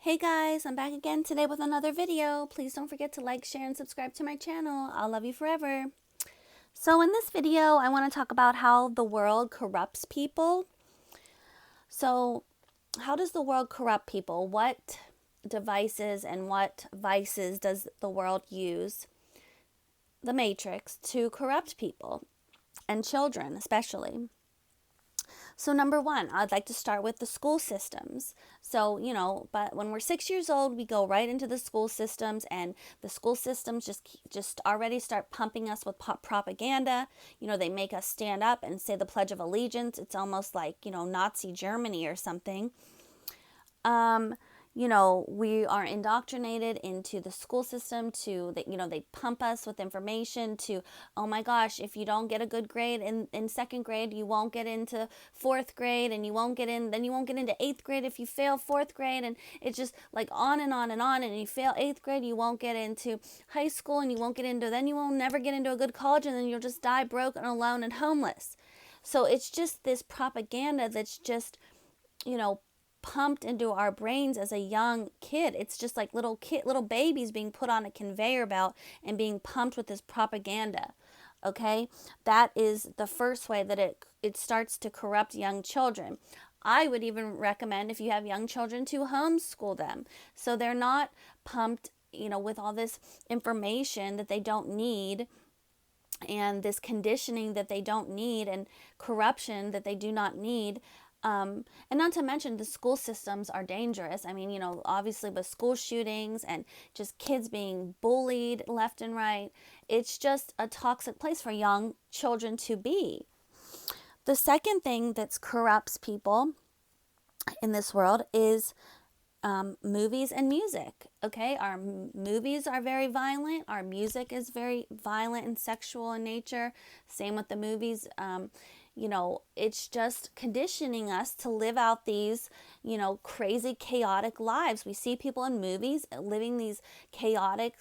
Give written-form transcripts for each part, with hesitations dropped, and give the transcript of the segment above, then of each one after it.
Hey guys, I'm back again today with another video. Please don't forget to like, share, and subscribe to my channel. I'll love you forever. So in this video, I want to talk about how the world corrupts people. So how does the world corrupt people? What devices and what vices does the world use, the Matrix, to corrupt people and children especially? So number one, I'd like to start with the school systems. So, but when we're 6 years old, we go right into the school systems, and the school systems just already start pumping us with propaganda. They make us stand up and say the Pledge of Allegiance. It's almost like, Nazi Germany or something. Um, we are indoctrinated into the school system to that, they pump us with information to, oh my gosh, if you don't get a good grade in second grade, you won't get into fourth grade, and you won't get into eighth grade if you fail fourth grade. And it's just like on and on and on. And you fail eighth grade, you won't get into high school, and then you won't never get into a good college, and then you'll just die broke and alone and homeless. So it's just this propaganda that's just, you know, pumped into our brains as a young kid. It's just like little babies being put on a conveyor belt and being pumped with this propaganda. Okay? That is the first way that it starts to corrupt young children. I would even recommend, if you have young children, to homeschool them so they're not pumped, with all this information that they don't need, and this conditioning that they don't need, and corruption that they do not need. And not to mention, the school systems are dangerous. I mean, obviously with school shootings and just kids being bullied left and right, it's just a toxic place for young children to be. The second thing that corrupts people in this world is movies and music. Okay, our movies are very violent. Our music is very violent and sexual in nature. Same with the movies. It's just conditioning us to live out these, crazy, chaotic lives. We see people in movies living these chaotic,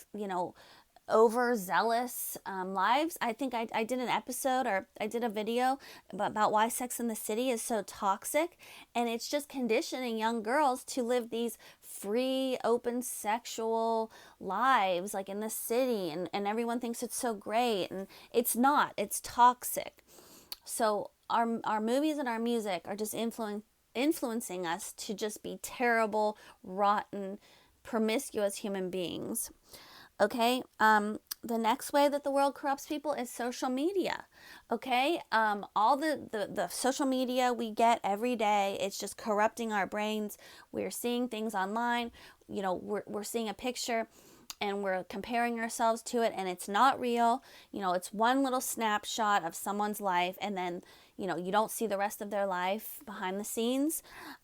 overzealous lives. I think I did an episode, or I did a video about why Sex in the City is so toxic, and it's just conditioning young girls to live these free, open, sexual lives like in the city, and everyone thinks it's so great, and it's not. It's toxic. So our movies and our music are just influencing us to just be terrible, rotten, promiscuous human beings. Okay, the next way that the world corrupts people is social media. Okay, all the social media we get every day, it's just corrupting our brains. We're seeing things online, we're seeing a picture, and we're comparing ourselves to it, and it's not real. It's one little snapshot of someone's life, and then you don't see the rest of their life behind the scenes.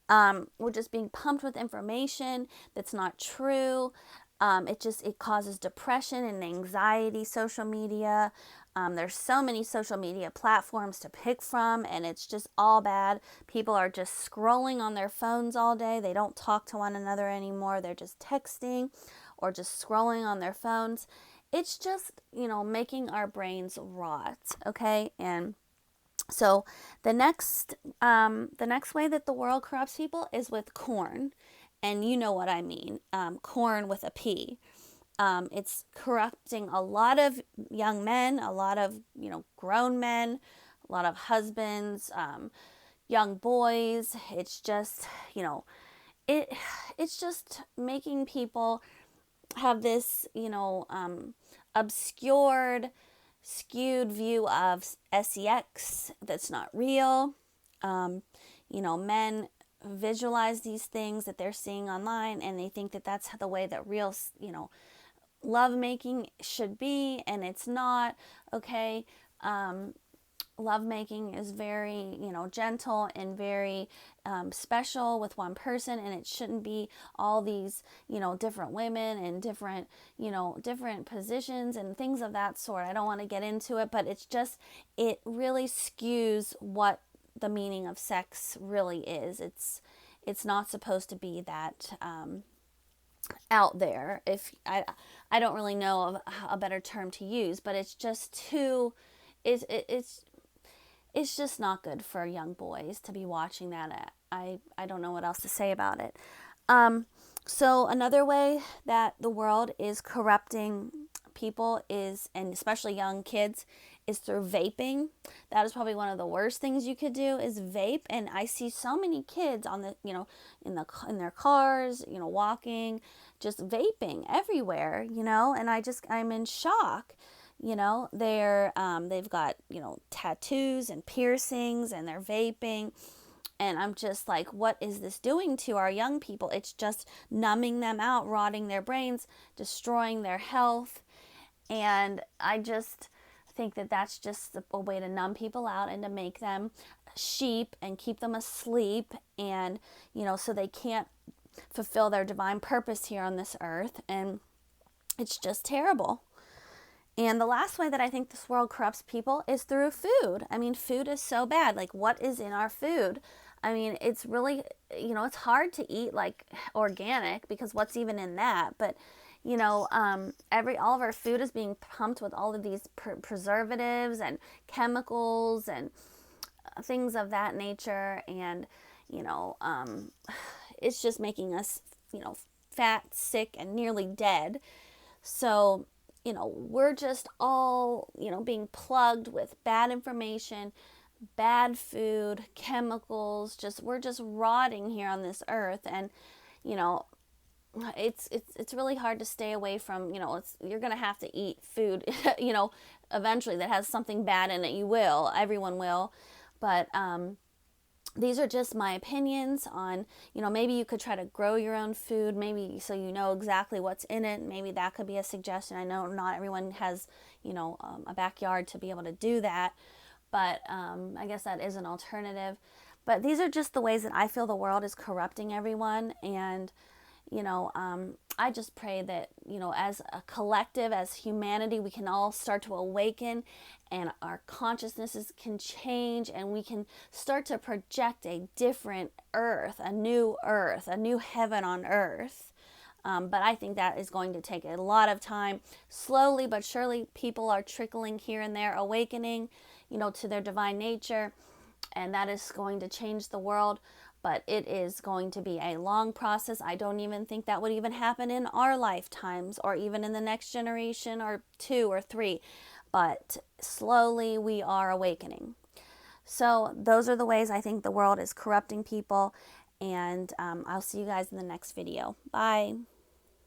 We're just being pumped with information that's not true. It causes depression and anxiety. Social media, there's so many social media platforms to pick from, and it's just all bad. People are just scrolling on their phones all day. They don't talk to one another anymore. They're just texting or just scrolling on their phones. It's just, making our brains rot. Okay, and so the next way that the world corrupts people is with corn, and you know what I mean. Corn with a P. It's corrupting a lot of young men, a lot of grown men, a lot of husbands, young boys. It's just it's just making people have this obscured, skewed view of sex that's not real. Men visualize these things that they're seeing online, and they think that that's the way that real, lovemaking should be, and it's not. Okay, lovemaking is very, gentle and very special with one person, and it shouldn't be all these, different women and different, different positions and things of that sort. I don't want to get into it, but it really skews what the meaning of sex really is. It's not supposed to be that out there. If I don't really know of a better term to use, but it's just too it's just not good for young boys to be watching that. I don't know what else to say about it. So another way that the world is corrupting people is, and especially young kids, is through vaping. That is probably one of the worst things you could do is vape. And I see so many kids on the, in their cars, walking, just vaping everywhere, and I'm in shock. They've got, tattoos and piercings, and they're vaping. And I'm just like, what is this doing to our young people? It's just numbing them out, rotting their brains, destroying their health. And I just think that that's just a way to numb people out and to make them sheep and keep them asleep, and, so they can't fulfill their divine purpose here on this earth. And it's just terrible. And the last way that I think this world corrupts people is through food. I mean, food is so bad. Like, what is in our food? I mean, it's really, it's hard to eat like organic, because what's even in that? But, all of our food is being pumped with all of these preservatives and chemicals and things of that nature. And, you know, um, it's just making us, fat, sick, and nearly dead. So, we're just all, being plugged with bad information, bad food, chemicals. We're just rotting here on this earth. And, you know, it's really hard to stay away from, you're going to have to eat food, eventually, that has something bad in it. Everyone will. But, these are just my opinions on, maybe you could try to grow your own food, maybe, so you know exactly what's in it. Maybe that could be a suggestion. I know not everyone has, a backyard to be able to do that, but I guess that is an alternative. But these are just the ways that I feel the world is corrupting everyone. And, I just pray that, as a collective, as humanity, we can all start to awaken, and our consciousnesses can change, and we can start to project a different earth, a new heaven on earth. But I think that is going to take a lot of time. Slowly but surely, people are trickling here and there, awakening, to their divine nature, and that is going to change the world. But it is going to be a long process. I don't even think that would even happen in our lifetimes, or even in the next generation or 2 or 3. But slowly we are awakening. So those are the ways I think the world is corrupting people. And I'll see you guys in the next video. Bye.